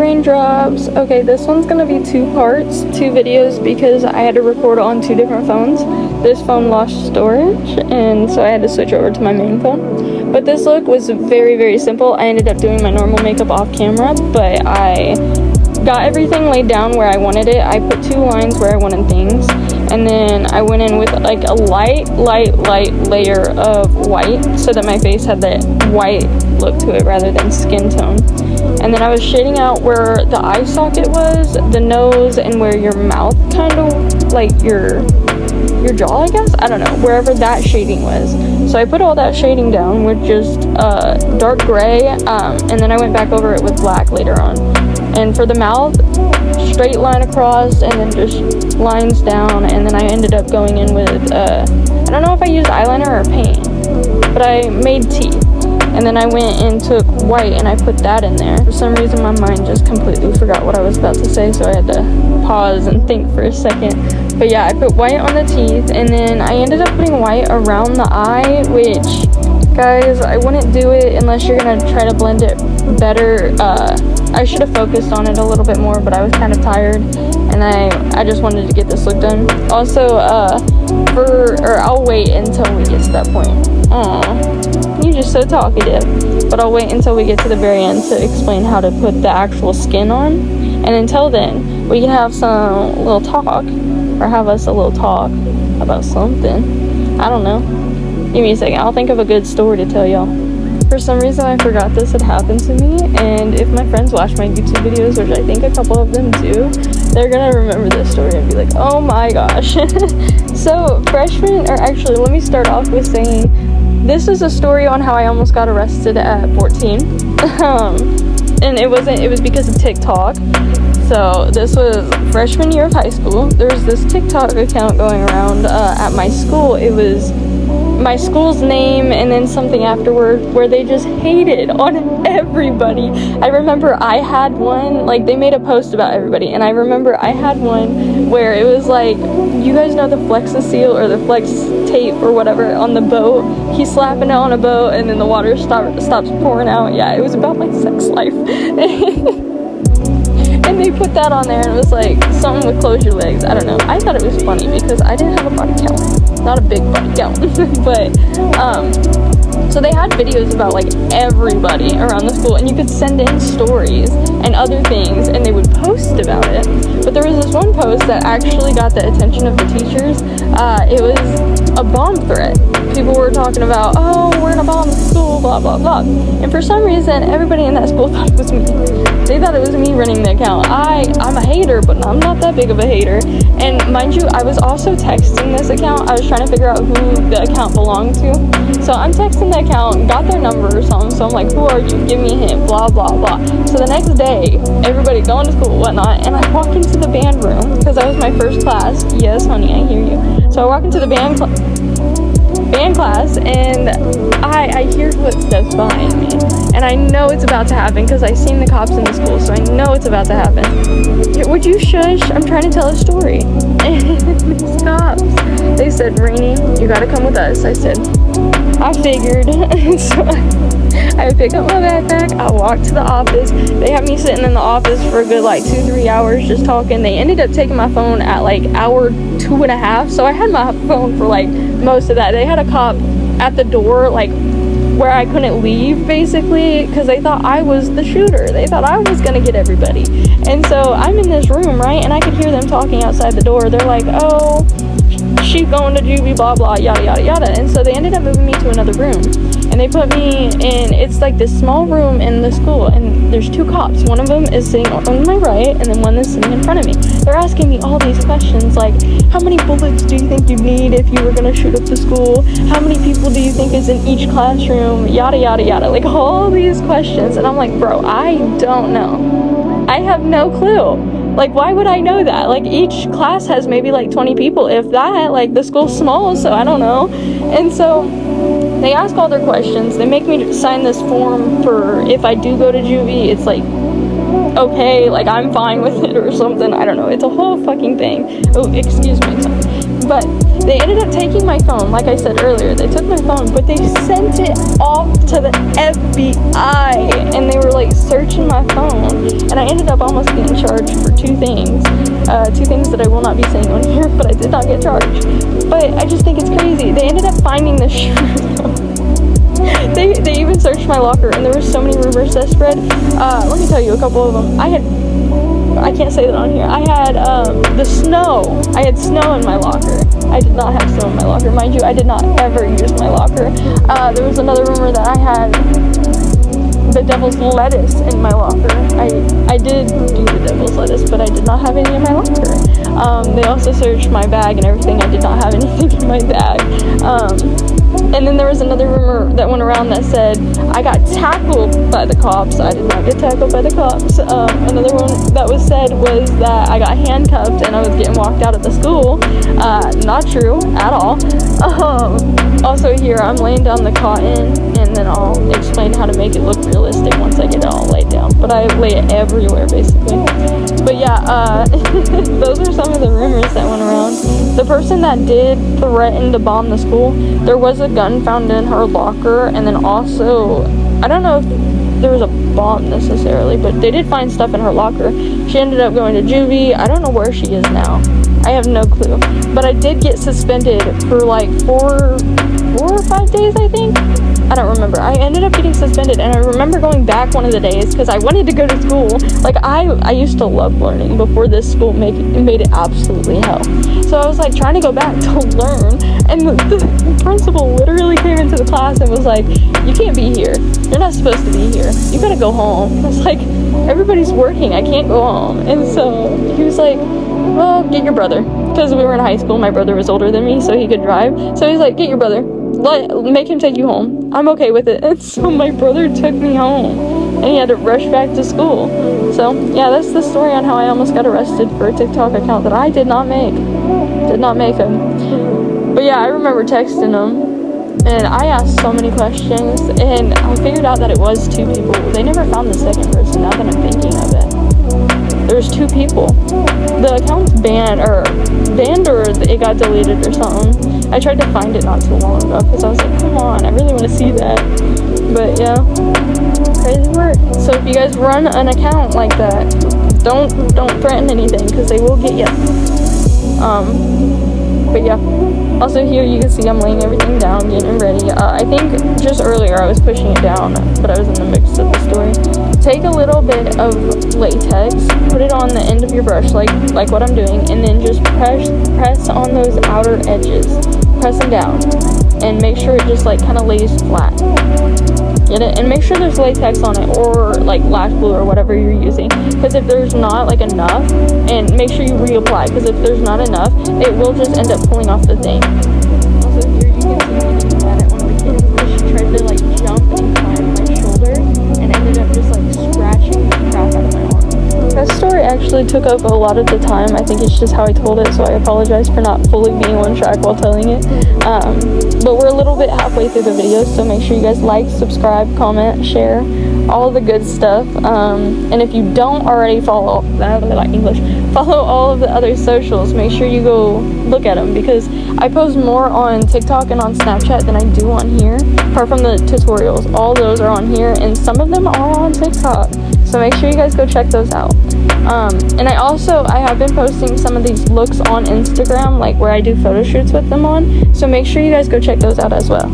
raindrops. Okay, this one's gonna be 2 parts, 2 videos, because I had to record on 2 different phones. This phone lost storage, and so I had to switch over to my main phone. But this look was very, very simple. I ended up doing my normal makeup off camera, but I got everything laid down where I wanted it. I put 2 lines where I wanted things, and then I went in with like a light layer of white so that my face had that white look to it rather than skin tone. And then I was shading out where the eye socket was, the nose, and where your mouth kind of, like your jaw, I guess? I don't know, wherever that shading was. So I put all that shading down with just dark gray, and then I went back over it with black later on. And for the mouth, straight line across, and then just lines down, and then I ended up going in with, I don't know if I used eyeliner or paint, but I made teeth. And then I went and took white and I put that in there. For some reason my mind just completely forgot what I was about to say, so I had to pause and think for a second. But yeah, I put white on the teeth, and then I ended up putting white around the eye, which, guys, I wouldn't do it unless you're gonna try to blend it better. I should have focused on it a little bit more, but I was kind of tired, and I just wanted to get this look done. Also, I'll wait until we get to that point. Aw, you're just so talkative. But I'll wait until we get to the very end to explain how to put the actual skin on. And until then, we can have some little talk, or have us a little talk about something. I don't know. Give me a second. I'll think of a good story to tell y'all. For some reason, I forgot this had happened to me, and if my friends watch my YouTube videos, which I think a couple of them do, they're gonna remember this story and be like, oh my gosh. So, actually, let me start off with saying, this is a story on how I almost got arrested at 14. And it was because of TikTok. So, this was freshman year of high school. There was this TikTok account going around at my school. It was my school's name and then something afterward, where they just hated on everybody. I remember I had one, like, they made a post about everybody, and I remember I had one where it was like, you guys know the Flex Seal or the Flex tape or whatever on the boat? He's slapping it on a boat and then the water stops pouring out. Yeah, it was about my sex life. And they put that on there, and it was like something with close your legs. I don't know. I thought it was funny because I didn't have a body count. Not a big body count. But, so they had videos about like everybody around the school, and you could send in stories and other things, and they would post about it. But there was this one post that actually got the attention of the teachers. It was a bomb threat. People were talking about, oh, we're gonna bomb the school, blah, blah, blah. And for some reason, everybody in that school thought it was me. They thought it was me running the account. I'm a hater, but I'm not that big of a hater. And mind you, I was also texting this account. I was trying to figure out who the account belonged to. So I'm texting the account, got their number or something. So I'm like, who are you? Give me a hint, blah, blah, blah. So the next day, everybody going to school, whatnot, and I walk into the band room because that was my first class. Yes, honey, I hear you. So I walk into the band class, and I hear footsteps behind me, and I know it's about to happen because I seen the cops in the school, so I know it's about to happen. Would you shush? I'm trying to tell a story. And these cops, they said, Rainy, you gotta come with us. I said, I figured. So I pick up my backpack, I walk to the office. They had me sitting in the office for a good like 2-3 hours just talking. They ended up taking my phone at like hour 2.5, so I had my phone for like most of that. They had a cop at the door, like where I couldn't leave, basically, because they thought I was the shooter. They thought I was gonna get everybody. And so I'm in this room, right, and I could hear them talking outside the door. They're like, oh, she's going to juvie, blah blah, yada yada yada. And so they ended up moving me to another room, and they put me in, it's like this small room in the school, and there's 2 cops. One of them is sitting on my right, and then one is sitting in front of me. They're asking me all these questions, like, how many bullets do you think you'd need if you were gonna shoot up the school? How many people do you think is in each classroom? Yada yada yada, like all these questions. And I'm like, bro, I don't know. I have no clue. Like, why would I know that? Like, each class has maybe like 20 people, if that. Like, the school's small, so I don't know. And so they ask all their questions. They make me sign this form for if I do go to juvie, it's like, okay, like I'm fine with it or something. I don't know. It's a whole fucking thing. Oh, excuse me. But they ended up taking my phone. Like I said earlier, they took my phone, but they sent it off to the FBI, and they were like searching my phone, and I ended up almost getting charged for two things that I will not be saying on here, but I did not get charged. But I just think it's crazy. They ended up finding the shooter. They even searched my locker, and there were so many rumors that spread. Let me tell you a couple of them. I can't say that on here. I had the snow. I had snow in my locker. I did not have snow in my locker. Mind you, I did not ever use my locker. There was another rumor that I had the devil's lettuce in my locker. I did do the devil's lettuce, but I did not have any in my locker. They also searched my bag and everything. I did not have anything in my bag. And then there was another rumor that went around that said I got tackled by the cops. I did not get tackled by the cops. Another one that was said was that I got handcuffed and I was getting walked out of the school. Not true at all. Also here, I'm laying down the cotton, and then I'll explain how to make it look realistic once I get it all laid down. But I lay it everywhere, basically. But yeah, those are some of the rumors that went around. The person that did threaten to bomb the school, there was a gun found in her locker, and then also, I don't know if there was a bomb necessarily, but they did find stuff in her locker. She ended up going to juvie. I don't know where she is now. I have no clue. But I did get suspended for like 4 or 5 days, I think. I don't remember. I ended up getting suspended, and I remember going back one of the days because I wanted to go to school. Like, I used to love learning before this school made it absolutely hell. So I was like trying to go back to learn, and the principal literally came into the class and was like, "You can't be here. You're not supposed to be here. You gotta go home." I was like, "Everybody's working. I can't go home." And so he was like, "Well, get your brother." Because we were in high school, my brother was older than me, so he could drive. So he's like, "Get your brother. Make him take you home." I'm okay with it. And so my brother took me home, and he had to rush back to school. So yeah, that's the story on how I almost got arrested for a TikTok account that I did not make. Did not make him. But yeah, I remember texting him, and I asked so many questions, and I figured out that it was 2 people. They never found the second person, now that I'm thinking of it. There's 2 people. The account's banned, or it got deleted or something. I tried to find it not too long ago because I was like, come on, I really want to see that. But yeah, crazy work. So if you guys run an account like that, don't threaten anything because they will get you. But yeah. Also here you can see I'm laying everything down, getting ready. I think just earlier I was pushing it down, but I was in the mix of the story. Take a little bit of latex, put it on the end of your brush like what I'm doing, and then just press on those outer edges. Press them down, and make sure it just like kind of lays flat. Get it? And make sure there's latex on it, or like lash glue or whatever you're using, because if there's not like enough, and make sure you reapply, because if there's not enough, it will just end up pulling off the thing. Also here you can see me getting mad at one of the kids because she tried to like jump and climb my shoulder and ended up just like scratching the crap out of my arm. That story actually took up a lot of the time. I think it's just how I told it, so I apologize for not fully being on track while telling it. But we're a little bit halfway through the video, so make sure you guys like, subscribe, comment, share, all the good stuff. And if you don't already follow all of the other socials, make sure you go look at them, because I post more on TikTok and on Snapchat than I do on here, apart from the tutorials. All those are on here, and some of them are on TikTok. So make sure you guys go check those out. And I have been posting some of these looks on Instagram, like where I do photo shoots with them on. So make sure you guys go check those out as well.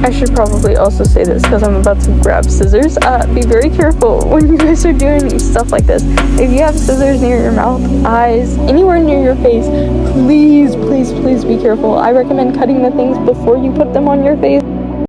I should probably also say this because I'm about to grab scissors. Be very careful when you guys are doing stuff like this. If you have scissors near your mouth, eyes, anywhere near your face, please be careful. I recommend cutting the things before you put them on your face.